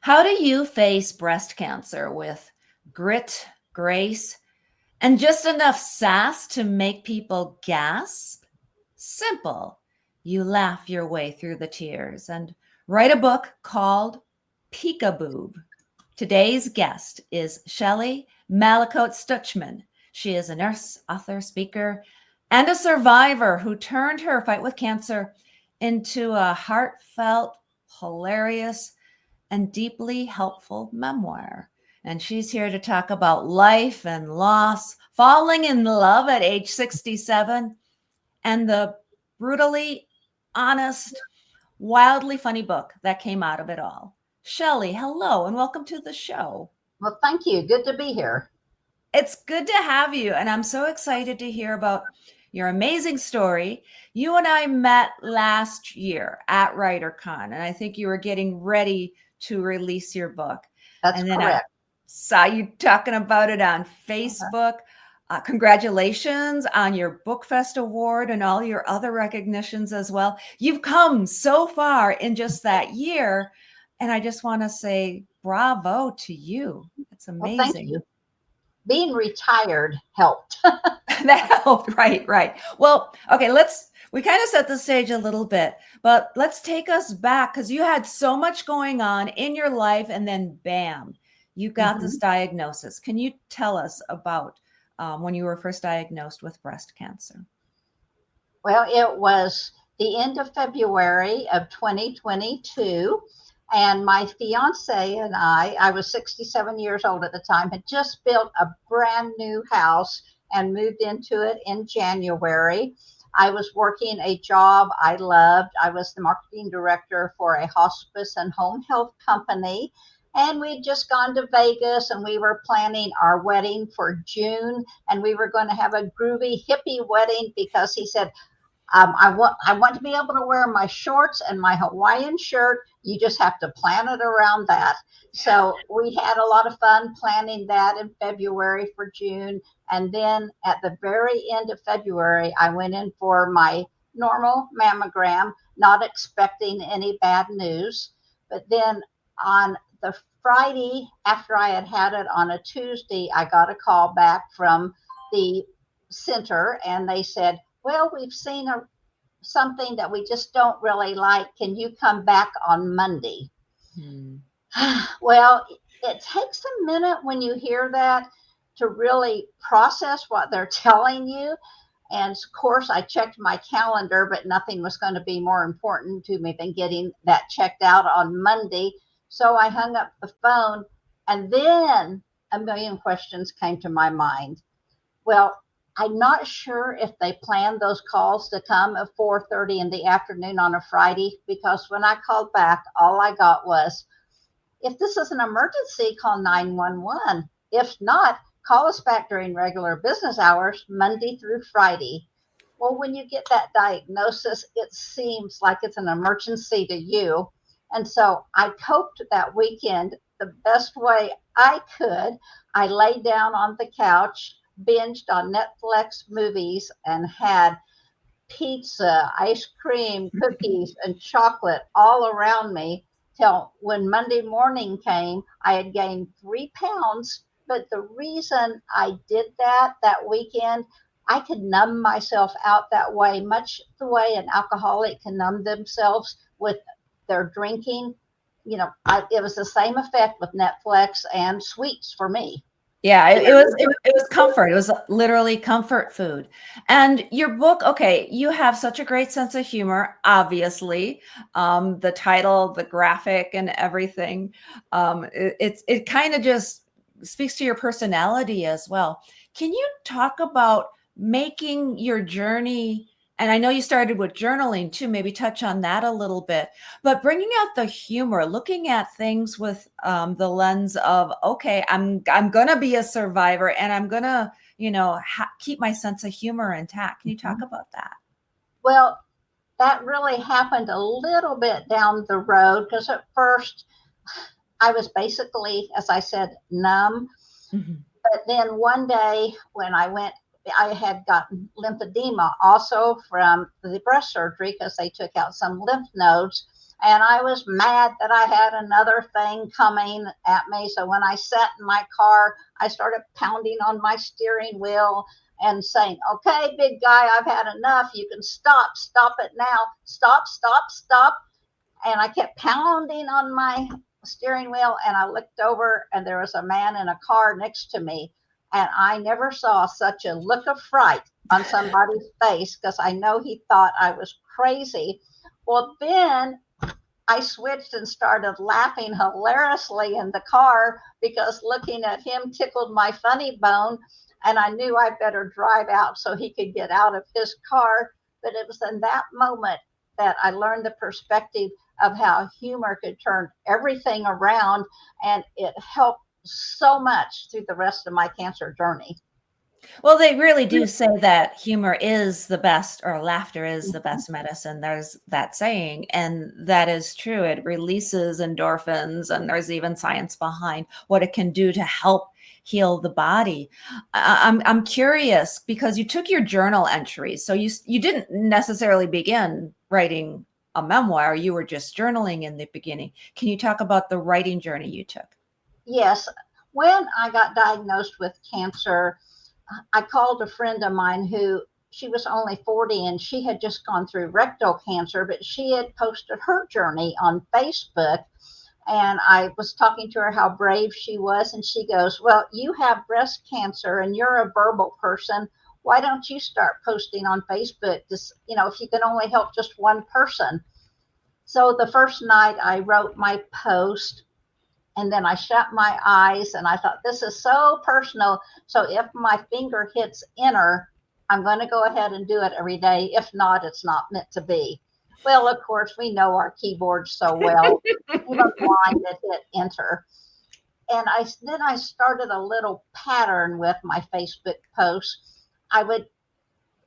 How do you face breast cancer with grit, grace, and just enough sass to make people gasp? Simple. You laugh your way through the tears and write a book called Peek-a-Boob. Today's guest is Shelley Malicote Stutchman. She is a nurse, author, speaker, and a survivor who turned her fight with cancer into a heartfelt, hilarious, and deeply helpful memoir. And she's here to talk about life and loss, falling in love at age 67, and the brutally honest, wildly funny book that came out of it all. Shelley, hello and welcome to the show. Well, thank you. Good to be here. It's good to have you, and I'm so excited to hear about your amazing story. You and I met last year at WriterCon, and I think you were getting ready to release your book. That's And then I correct. saw you talking about it on Uh-huh. Facebook. Congratulations on your BookFest award and all your other recognitions as well. You've come so far in just that year, and I just want to say bravo to you. It's Well, thank amazing. you. Being retired helped. That helped. Right, right. Well, okay, we kind of set the stage a little bit, but let's take us back because you had so much going on in your life and then bam, you got this Mhm. diagnosis. Can you tell us about when you were first diagnosed with breast cancer? Well, it was the end of February of 2022. And my fiance and I was 67 years old at the time, had just built a brand new house and moved into it in January. I was working a job I loved. I was the marketing director for a hospice and home health company. And we'd just gone to Vegas and we were planning our wedding for June. And we were going to have a groovy hippie wedding because he said, I want to be able to wear my shorts and my Hawaiian shirt. You just have to plan it around that. So we had a lot of fun planning that in February for June. And then at the very end of February, I went in for my normal mammogram, not expecting any bad news. But then on the Friday after I had had it on a Tuesday, I got a call back from the center and they said, well, we've seen something that we just don't really like. Can you come back on Monday? Hmm. Well, it takes a minute when you hear that to really process what they're telling you. And of course, I checked my calendar, but nothing was going to be more important to me than getting that checked out on Monday. So I hung up the phone, and then a million questions came to my mind. Well, I'm not sure if they planned those calls to come at 4:30 in the afternoon on a Friday because when I called back, all I got was, if this is an emergency, call 911. If not, call us back during regular business hours, Monday through Friday. Well, when you get that diagnosis, it seems like it's an emergency to you. And so I coped that weekend the best way I could. I laid down on the couch, binged on Netflix movies, and had pizza, ice cream, cookies, and chocolate all around me till when Monday morning came, I had gained 3 pounds. But the reason I did that weekend, I could numb myself out that way, much the way an alcoholic can numb themselves with their drinking. It was the same effect with Netflix and sweets for me. Yeah, it was comfort. It was literally comfort food. And your book, okay, you have such a great sense of humor, obviously. The title, the graphic, and everything. It kind of just speaks to your personality as well. Can you talk about making your journey? And I know you started with journaling too. Maybe touch on that a little bit, but bringing out the humor, looking at things with the lens of, okay, I'm gonna be a survivor, and I'm gonna, keep my sense of humor intact. Can you talk Mhm. about that? Well, that really happened a little bit down the road because at first I was basically, as I said, numb. Mhm. But then one day when I had gotten lymphedema also from the breast surgery because they took out some lymph nodes. And I was mad that I had another thing coming at me. So when I sat in my car, I started pounding on my steering wheel and saying, okay, big guy, I've had enough. You can stop. Stop it now. Stop, stop, stop. And I kept pounding on my steering wheel, and I looked over, and there was a man in a car next to me. And I never saw such a look of fright on somebody's face, because I know he thought I was crazy. Well, then I switched and started laughing hilariously in the car, because looking at him tickled my funny bone. And I knew I better drive out so he could get out of his car. But it was in that moment that I learned the perspective of how humor could turn everything around. And it helped so much through the rest of my cancer journey. Well, they really do say that humor is the best, or laughter is the best medicine. There's that saying, and that is true. It releases endorphins, and there's even science behind what it can do to help heal the body. I'm curious, because you took your journal entries, so you didn't necessarily begin writing a memoir. You were just journaling in the beginning. Can you talk about the writing journey you took? Yes, when I got diagnosed with cancer, I called a friend of mine who, she was only 40 and she had just gone through rectal cancer, but she had posted her journey on Facebook. And I was talking to her how brave she was. And she goes, well, you have breast cancer and you're a verbal person. Why don't you start posting on Facebook? Just, if you can only help just one person. So the first night I wrote my post, and then I shut my eyes and I thought, this is so personal. So if my finger hits enter, I'm going to go ahead and do it every day. If not, it's not meant to be. Well, of course, we know our keyboards so well. Even blind, it hit enter. And then I started a little pattern with my Facebook posts. I would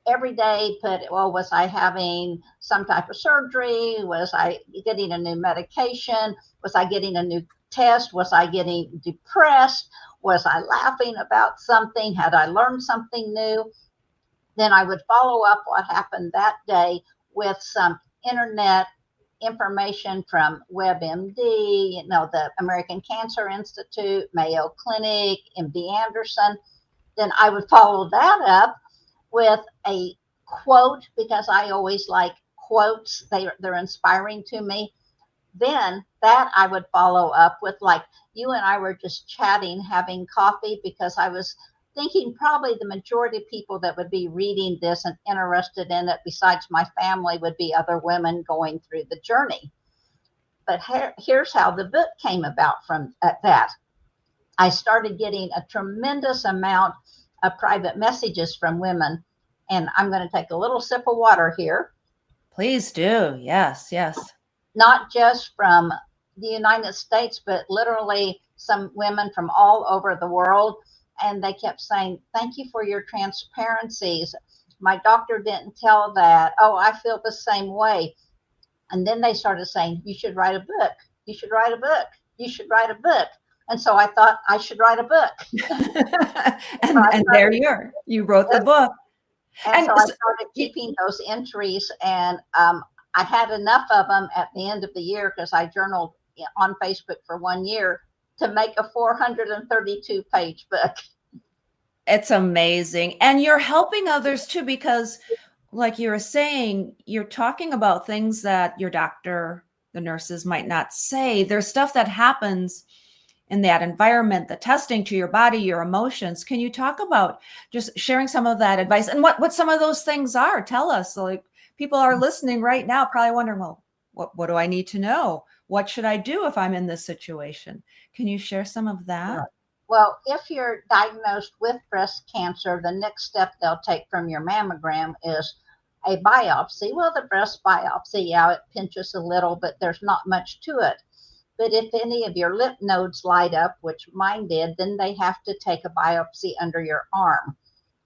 every day put, well, was I having some type of surgery? Was I getting a new medication? Was I getting a new test? Was I getting depressed? Was I laughing about something? Had I learned something new? Then I would follow up what happened that day with some internet information from WebMD, the American Cancer Institute, Mayo Clinic, MD Anderson. Then I would follow that up with a quote, because I always like quotes. They're inspiring to me. Then that I would follow up with, like you and I were just chatting, having coffee, because I was thinking probably the majority of people that would be reading this and interested in it, besides my family, would be other women going through the journey. But here's how the book came about from that. I started getting a tremendous amount of private messages from women. And I'm going to take a little sip of water here. Please do. Yes, yes. Not just from the United States, but literally some women from all over the world. And they kept saying, thank you for your transparencies. My doctor didn't tell that. Oh, I feel the same way. And then they started saying, you should write a book. You should write a book. You should write a book. And so I thought I should write a book. and there you wrote the book. And so I started keeping those entries, and I had enough of them at the end of the year, because I journaled on Facebook for 1 year, to make a 432-page book. It's amazing. And you're helping others too, because like you were saying, you're talking about things that your doctor, the nurses might not say. There's stuff that happens in that environment, the testing to your body, your emotions. Can you talk about just sharing some of that advice and what some of those things are? Tell us. So, like, people are listening right now, probably wondering, well, what do I need to know? What should I do if I'm in this situation? Can you share some of that? Sure. Well, if you're diagnosed with breast cancer, the next step they'll take from your mammogram is a biopsy. Well, the breast biopsy, yeah, it pinches a little, but there's not much to it. But if any of your lymph nodes light up, which mine did, then they have to take a biopsy under your arm.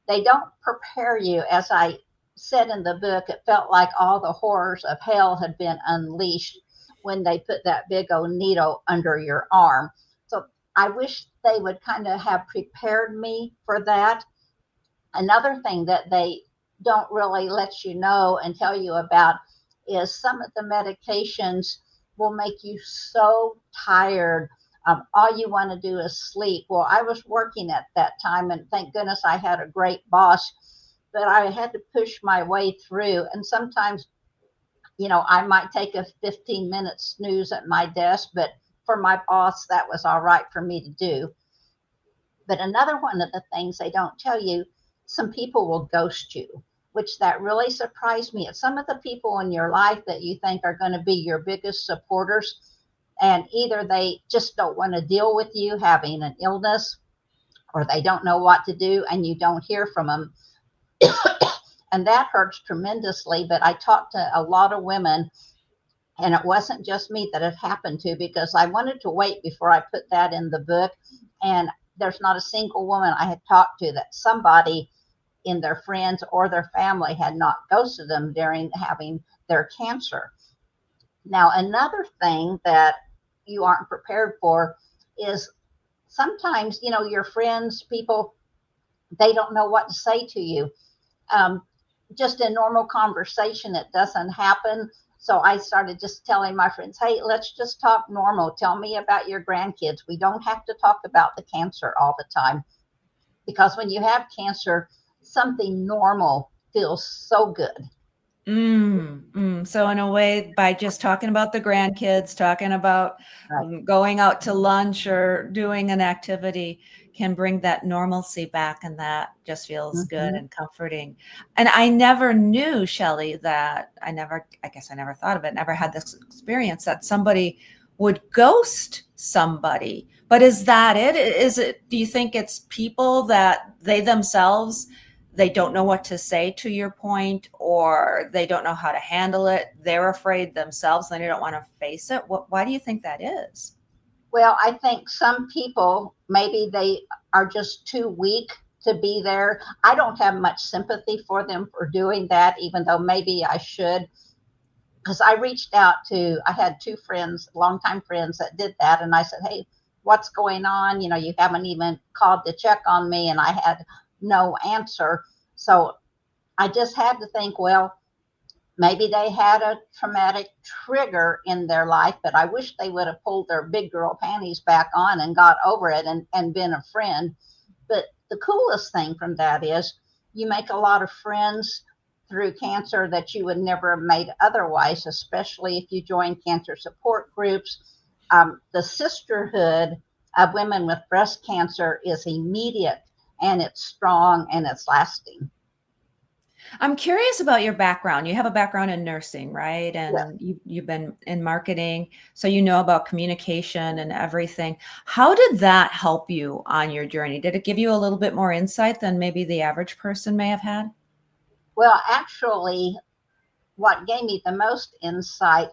They don't prepare you. As I said in the book, it felt like all the horrors of hell had been unleashed when they put that big old needle under your arm. So I wish they would kind of have prepared me for that. Another thing that they don't really let you know and tell you about is some of the medications will make you so tired. All you want to do is sleep. Well, I was working at that time, and thank goodness I had a great boss, but I had to push my way through. And sometimes, I might take a 15-minute snooze at my desk, but for my boss, that was all right for me to do. But another one of the things they don't tell you, some people will ghost you, which that really surprised me. It's some of the people in your life that you think are going to be your biggest supporters, and either they just don't want to deal with you having an illness, or they don't know what to do and you don't hear from them. And that hurts tremendously. But I talked to a lot of women, and it wasn't just me that it happened to, because I wanted to wait before I put that in the book. And there's not a single woman I had talked to that somebody in their friends or their family had not ghosted them during having their cancer. Now, another thing that you aren't prepared for is sometimes, your friends, people, they don't know what to say to you. Just in normal conversation, it doesn't happen. So I started just telling my friends, hey, let's just talk normal. Tell me about your grandkids. We don't have to talk about the cancer all the time, because when you have cancer, something normal feels so good. So in a way, by just talking about the grandkids, talking about Right. going out to lunch or doing an activity can bring that normalcy back, and that just feels good Mm-hmm. and comforting. And I never knew, Shelley, that I guess I never thought of it, never had this experience that somebody would ghost somebody. But is that it? Do you think it's people that they themselves, they don't know what to say, to your point, or they don't know how to handle it? They're afraid themselves and they don't want to face it. Why do you think that is? Well, I think some people, maybe they are just too weak to be there. I don't have much sympathy for them for doing that, even though maybe I should. Because I had two friends, longtime friends, that did that. And I said, hey, what's going on? You haven't even called to check on me. And I had no answer. So I just had to think, well, maybe they had a traumatic trigger in their life, but I wish they would have pulled their big girl panties back on and got over it and been a friend. But the coolest thing from that is you make a lot of friends through cancer that you would never have made otherwise, especially if you join cancer support groups. The sisterhood of women with breast cancer is immediate, and it's strong, and it's lasting. I'm curious about your background. You have a background in nursing, right? Yeah. And you've been in marketing, so you know about communication and everything. How did that help you on your journey? Did it give you a little bit more insight than maybe the average person may have had? Well, actually, what gave me the most insight,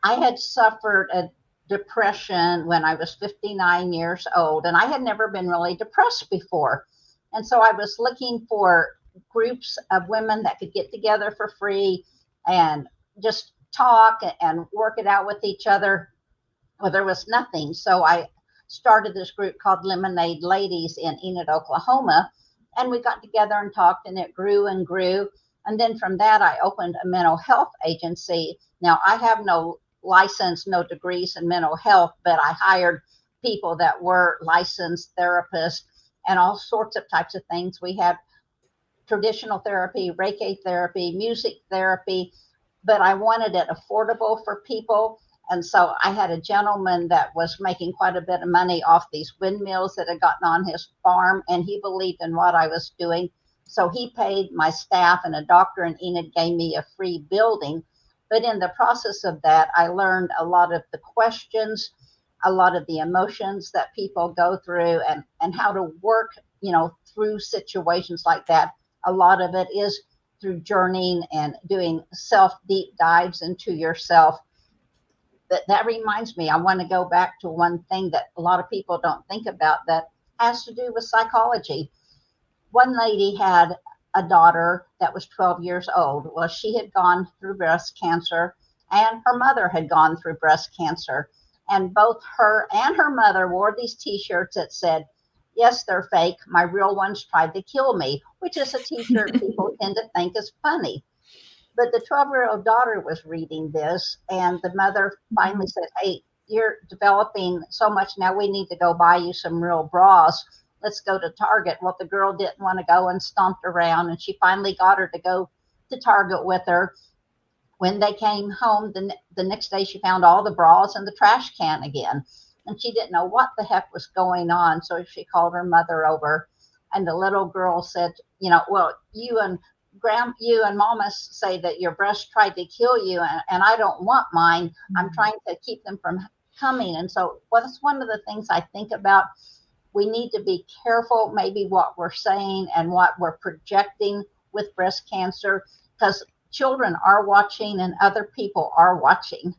I had suffered a depression when I was 59 years old, and I had never been really depressed before. And so I was looking for groups of women that could get together for free and just talk and work it out with each other. Well, there was nothing. So I started this group called Lemonade Ladies in Enid, Oklahoma. And we got together and talked, and it grew and grew. And then from that, I opened a mental health agency. Now, I have no license, no degrees in mental health, but I hired people that were licensed therapists and all sorts of types of things. We had traditional therapy, Reiki therapy, music therapy, but I wanted it affordable for people. And so I had a gentleman that was making quite a bit of money off these windmills that had gotten on his farm, and he believed in what I was doing. So he paid my staff, and a doctor in Enid gave me a free building. But in the process of that, I learned a lot of the questions, a lot of the emotions that people go through, and how to work, through situations like that. A lot of it is through journeying and doing self deep dives into yourself. But that reminds me, I want to go back to one thing that a lot of people don't think about that has to do with psychology. One lady had a daughter that was 12 years old. Well, she had gone through breast cancer, and her mother had gone through breast cancer. And both her and her mother wore these t-shirts that said, yes, they're fake. My real ones tried to kill me, which is a t-shirt people tend to think is funny. But the 12-year-old daughter was reading this, and the mother finally said, "Hey, you're developing so much now. We need to go buy you some real bras. Let's go to Target." Well, the girl didn't want to go and stomped around, and she finally got her to go to Target with her. When they came home the next day, she found all the bras in the trash can again. And she didn't know what the heck was going on. So she called her mother over. And the little girl said, "Well, you and mama say that your breast tried to kill you, and I don't want mine. I'm trying to keep them from coming." And so, well, that's one of the things I think about. We need to be careful, maybe what we're saying and what we're projecting with breast cancer, because children are watching and other people are watching.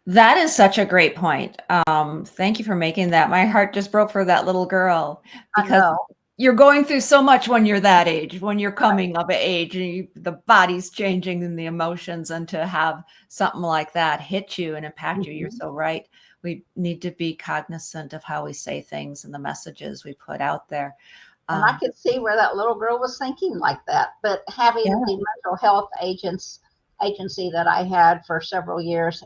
That is such a great point. Thank you for making that. My heart just broke for that little girl, because you're going through so much when you're that age, when you're coming of age, and the body's changing and the emotions, and to have something like that hit you and impact you, you're so right. We need to be cognizant of how we say things and the messages we put out there. And I could see where that little girl was thinking like that. But having the mental health agency that I had for several years,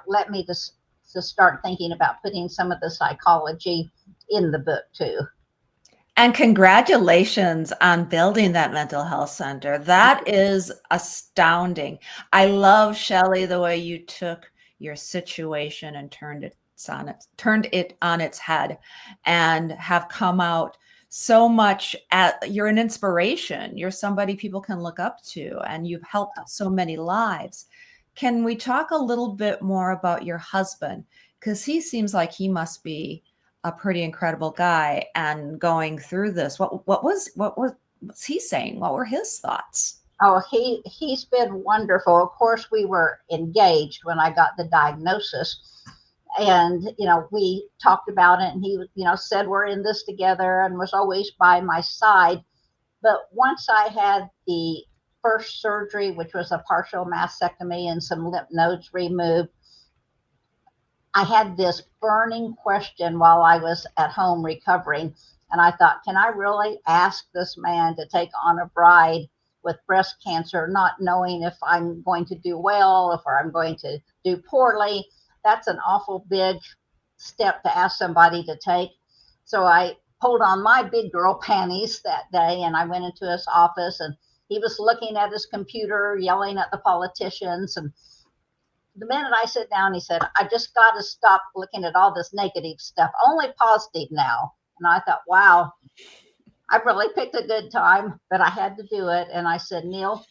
let me just start thinking about putting some of the psychology in the book too. And congratulations on building that mental health center. That is astounding. I love, Shelley, the way you took your situation and turned it on its head, and have come out so much you're an inspiration. You're somebody people can look up to, and you've helped so many lives. Can we talk a little bit more about your husband? Because he seems like he must be a pretty incredible guy and going through this. What was he saying? What were his thoughts? Oh, he's been wonderful. Of course, we were engaged when I got the diagnosis, and we talked about it, and he said we're in this together and was always by my side. But once I had the first surgery, which was a partial mastectomy and some lymph nodes removed, I had this burning question while I was at home recovering. And I thought, can I really ask this man to take on a bride with breast cancer, not knowing if I'm going to do well, if I'm going to do poorly? That's an awful big step to ask somebody to take. So I pulled on my big girl panties that day, and I went into his office, and he was looking at his computer, yelling at the politicians. And the minute I sit down, he said, "I just got to stop looking at all this negative stuff, only positive now." And I thought, wow, I really picked a good time, but I had to do it. And I said, "Neil,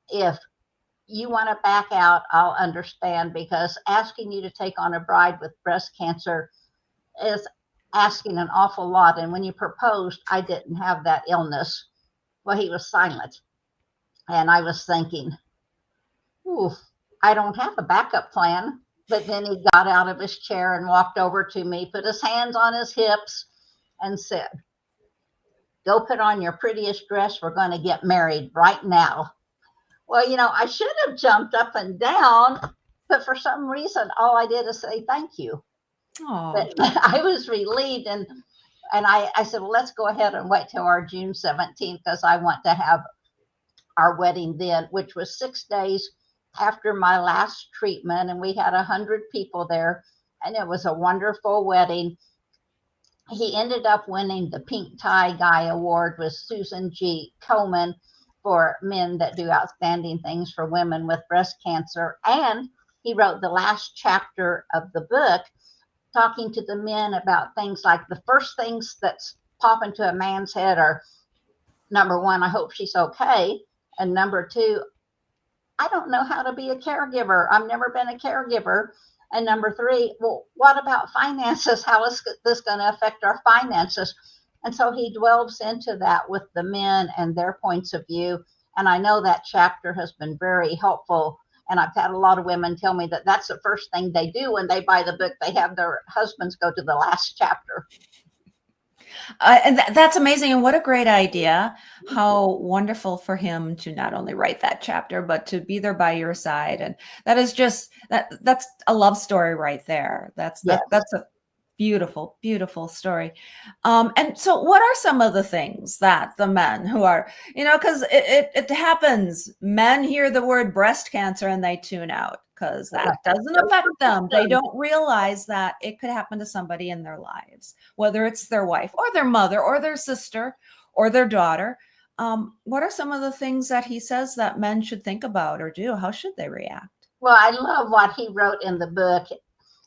if you want to back out, I'll understand, because asking you to take on a bride with breast cancer is asking an awful lot. And when you proposed, I didn't have that illness." Well, he was silent. And I was thinking, oof, I don't have a backup plan. But then he got out of his chair and walked over to me, put his hands on his hips, and said, "Go put on your prettiest dress. We're going to get married right now." Well, I should have jumped up and down, but for some reason, all I did is say thank you. But I was relieved, and I said, "Well, let's go ahead and wait till our June 17th, because I want to have our wedding then," which was 6 days after my last treatment. And we had 100 people there, and it was a wonderful wedding. He ended up winning the Pink Tie Guy Award with Susan G. Komen for men that do outstanding things for women with breast cancer. And he wrote the last chapter of the book, talking to the men about things like the first things that pop into a man's head are, number one, I hope she's okay. And number two, I don't know how to be a caregiver. I've never been a caregiver. And number three, well, what about finances? How is this going to affect our finances? And so he delves into that with the men and their points of view. And I know that chapter has been very helpful. And I've had a lot of women tell me that that's the first thing they do when they buy the book. They have their husbands go to the last chapter. And that's amazing. And what a great idea. How wonderful for him to not only write that chapter, but to be there by your side. And that is just, that's a love story right there. That's Beautiful, beautiful story. And so what are some of the things that the men who are, because it happens, men hear the word breast cancer and they tune out because that doesn't affect them. They don't realize that it could happen to somebody in their lives, whether it's their wife or their mother or their sister or their daughter. What are some of the things that he says that men should think about or do? How should they react? Well, I love what he wrote in the book.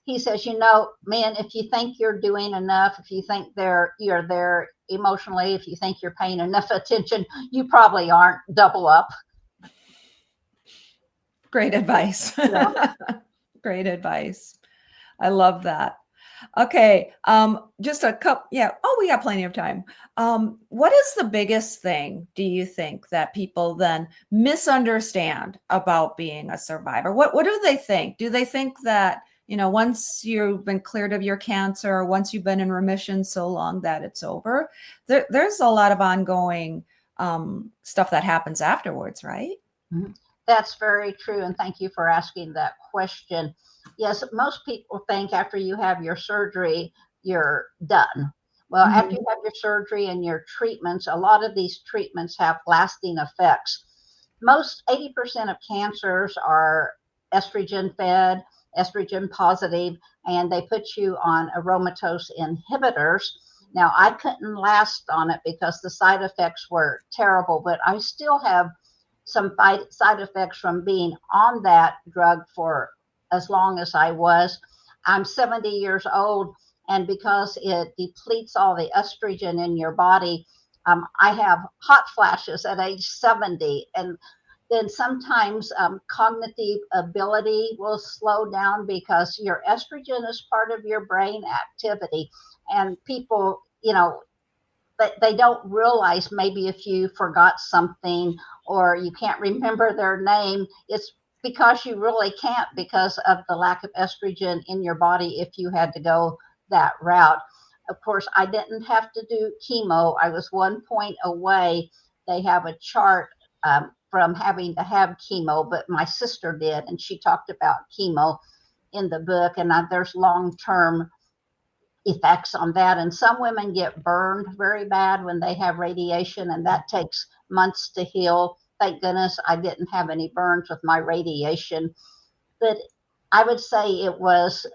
He says, men, if you think you're doing enough, if you think you're there emotionally, if you think you're paying enough attention, you probably aren't. Double up. Great advice. Yeah. Great advice. I love that. Okay. Just a couple. Yeah. Oh, we got plenty of time. What is the biggest thing, do you think, that people then misunderstand about being a survivor? What do they think? Do they think that, once you've been cleared of your cancer, once you've been in remission so long that it's over? There's a lot of ongoing stuff that happens afterwards, right? Mm-hmm. That's very true. And thank you for asking that question. Yes, most people think after you have your surgery, you're done. Well, after you have your surgery and your treatments, a lot of these treatments have lasting effects. Most 80% of cancers are estrogen fed, estrogen positive, and they put you on aromatase inhibitors. Now, I couldn't last on it because the side effects were terrible, but I still have some side effects from being on that drug for as long as I was. I'm 70 years old, and because it depletes all the estrogen in your body, I have hot flashes at age 70. And then sometimes cognitive ability will slow down because your estrogen is part of your brain activity. And people, they don't realize maybe if you forgot something or you can't remember their name, it's because you really can't because of the lack of estrogen in your body if you had to go that route. Of course, I didn't have to do chemo. I was 1 point away. They have a chart from having to have chemo, but my sister did, and she talked about chemo in the book, and there's long-term effects on that. And some women get burned very bad when they have radiation, and that takes months to heal. Thank goodness I didn't have any burns with my radiation. But I would say it was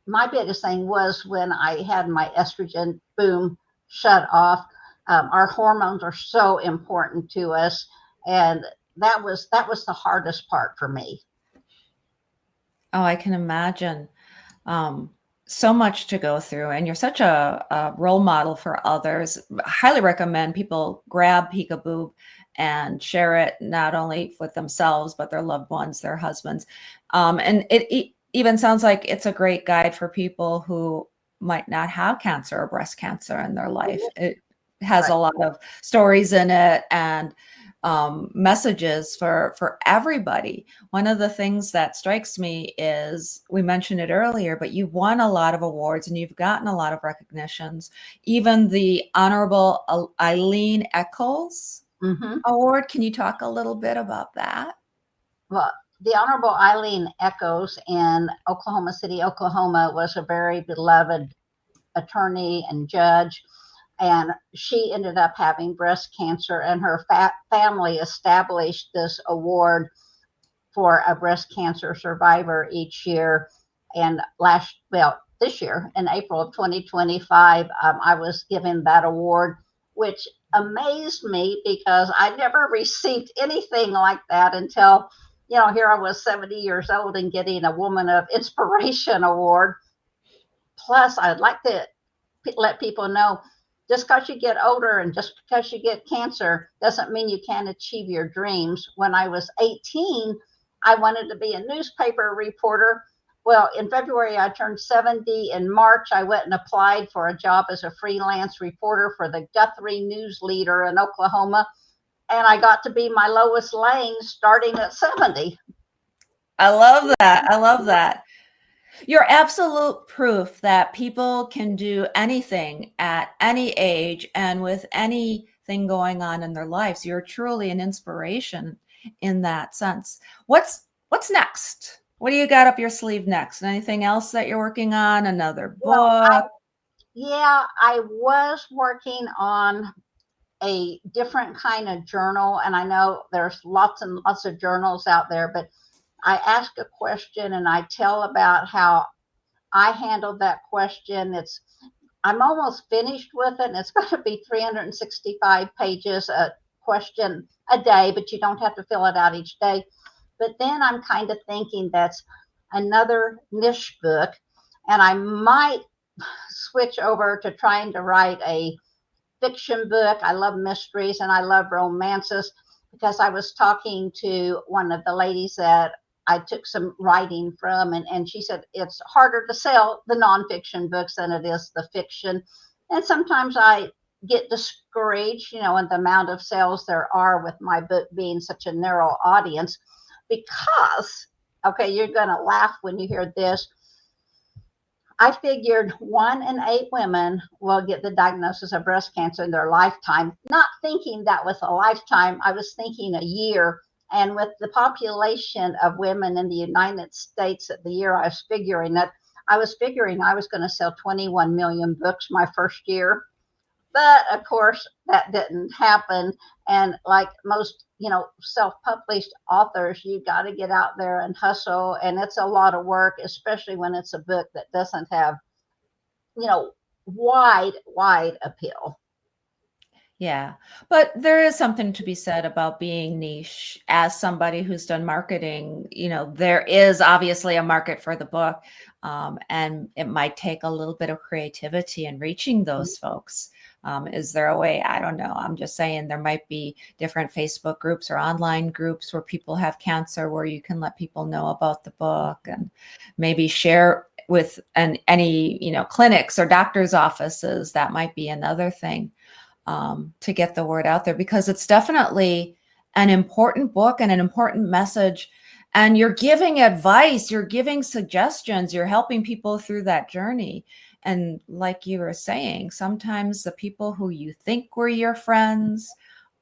my biggest thing was when I had my estrogen boom shut off. Our hormones are so important to us, and that was the hardest part for me. Oh, I can imagine. So much to go through, and you're such a role model for others. I highly recommend people grab Peek-a-Boob and share it not only with themselves but their loved ones, their husbands. And it even sounds like it's a great guide for people who might not have cancer or breast cancer in their life. It has a lot of stories in it and messages for everybody. One of the things that strikes me is, we mentioned it earlier, but you've won a lot of awards and you've gotten a lot of recognitions. Even the Honorable Eileen Eccles Award. Can you talk a little bit about that? Well, the Honorable Eileen Eccles in Oklahoma City, Oklahoma, was a very beloved attorney and judge. And she ended up having breast cancer, and her family established this award for a breast cancer survivor each year. And this year, in April of 2025, I was given that award, which amazed me because I never received anything like that until, here I was 70 years old and getting a Woman of Inspiration award. Plus, I'd like to let people know, just because you get older and just because you get cancer doesn't mean you can't achieve your dreams. When I was 18, I wanted to be a newspaper reporter. Well, in February, I turned 70. In March, I went and applied for a job as a freelance reporter for the Guthrie News Leader in Oklahoma. And I got to be my Lois Lane starting at 70. I love that. I love that. You're absolute proof that people can do anything at any age and with anything going on in their lives. You're truly an inspiration in that sense. What's next? What do you got up your sleeve next? Anything else that you're working on? Another Well, book? I was working on a different kind of journal, and I know there's lots and lots of journals out there, but I ask a question and I tell about how I handled that question. I'm almost finished with it, and it's going to be 365 pages, a question a day, but you don't have to fill it out each day. But then I'm kind of thinking that's another niche book, and I might switch over to trying to write a fiction book. I love mysteries and I love romances, because I was talking to one of the ladies that I took some writing from, and she said it's harder to sell the nonfiction books than it is the fiction. And sometimes I get discouraged, in the amount of sales there are with my book being such a narrow audience, because, okay, you're going to laugh when you hear this. I figured 1 in 8 women will get the diagnosis of breast cancer in their lifetime, not thinking that was a lifetime. I was thinking a year. And with the population of women in the United States at the year I was figuring that, I was figuring I was going to sell 21 million books my first year. But of course, that didn't happen. And like most, self-published authors, you got to get out there and hustle. And it's a lot of work, especially when it's a book that doesn't have, wide appeal. Yeah. But there is something to be said about being niche. As somebody who's done marketing, there is obviously a market for the book. And it might take a little bit of creativity in reaching those folks. Is there a way? I don't know. I'm just saying there might be different Facebook groups or online groups where people have cancer, where you can let people know about the book and maybe share with any clinics or doctors' offices. That might be another thing. To get the word out there, because it's definitely an important book and an important message. And you're giving advice, you're giving suggestions, you're helping people through that journey. And like you were saying, sometimes the people who you think were your friends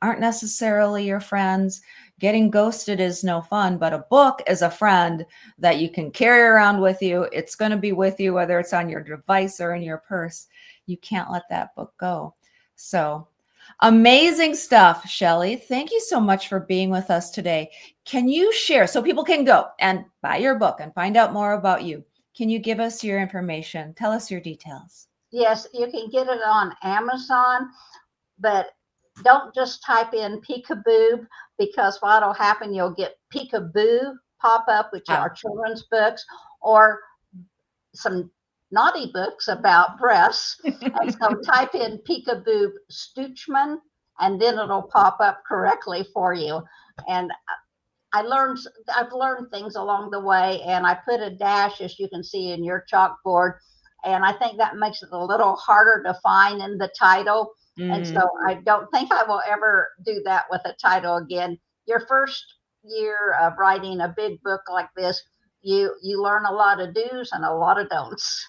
aren't necessarily your friends. Getting ghosted is no fun, but a book is a friend that you can carry around with you. It's going to be with you, whether it's on your device or in your purse. You can't let that book go. So amazing stuff, Shelley. Thank you so much for being with us today. Can you share, so people can go and buy your book and find out more about you? Can you give us your information? Tell us your details. Yes, you can get it on Amazon, but don't just type in Peek-a-Boob, because what'll happen, you'll get Peek-a-Boo pop up, which are children's books, or some naughty books about breasts. And so type in Peek-a-Boob Stutchman, and then it'll pop up correctly for you. And I've learned things along the way, and I put a dash, as you can see in your chalkboard, and I think that makes it a little harder to find in the title. And so I don't think I will ever do that with a title again. Your first year of writing a big book like this, you learn a lot of do's and a lot of don'ts.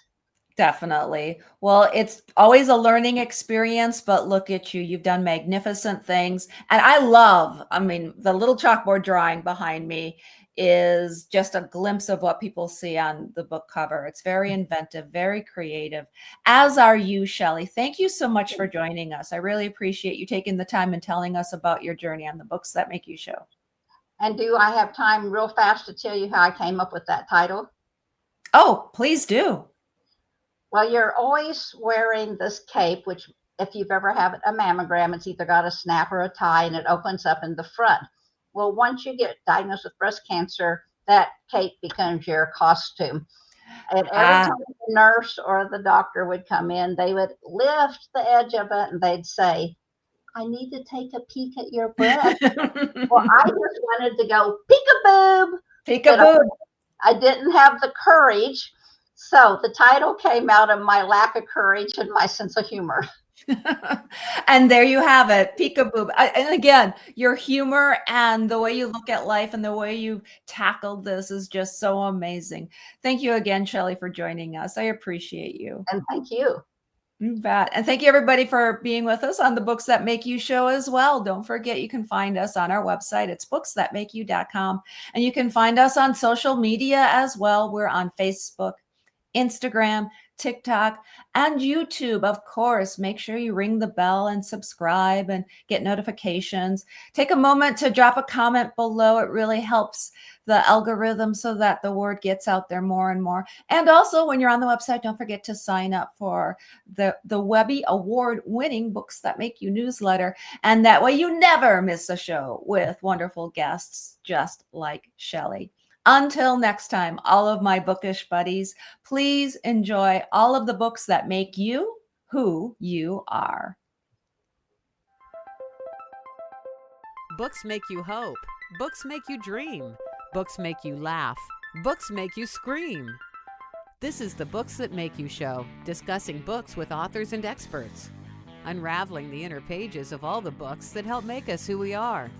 Definitely. Well, it's always a learning experience, but look at you. You've done magnificent things. And the little chalkboard drawing behind me is just a glimpse of what people see on the book cover. It's very inventive, very creative, as are you, Shelley. Thank you so much for joining us. I really appreciate you taking the time and telling us about your journey on the Books That Make You show. And do I have time real fast to tell you how I came up with that title? Oh, please do. Well, you're always wearing this cape, which if you've ever had a mammogram, it's either got a snap or a tie, and it opens up in the front. Well, once you get diagnosed with breast cancer, that cape becomes your costume. And every time the nurse or the doctor would come in, they would lift the edge of it and they'd say, "I need to take a peek at your breast." Well, I just wanted to go Peek-a-Boob. Peek-a-Boob. I didn't have the courage. So the title came out of my lack of courage and my sense of humor. And there you have it, Peek-a-Boob. And again, your humor and the way you look at life and the way you tackled this is just so amazing. Thank you again, Shelley, for joining us. I appreciate you. And thank you. You bet. And thank you everybody for being with us on the Books That Make You show as well. Don't forget, you can find us on our website. It's booksthatmakeyou.com. And you can find us on social media as well. We're on Facebook, Instagram, TikTok, and YouTube. Of course, make sure you ring the bell and subscribe and get notifications. Take a moment to drop a comment below. It really helps the algorithm so that the word gets out there more and more. And also, when you're on the website, don't forget to sign up for the Webby award-winning Books That Make You newsletter. And that way you never miss a show with wonderful guests just like Shelley. Until next time, all of my bookish buddies, please enjoy all of the books that make you who you are. Books make you hope. Books make you dream. Books make you laugh. Books make you scream. This is the Books That Make You show, discussing books with authors and experts, unraveling the inner pages of all the books that help make us who we are.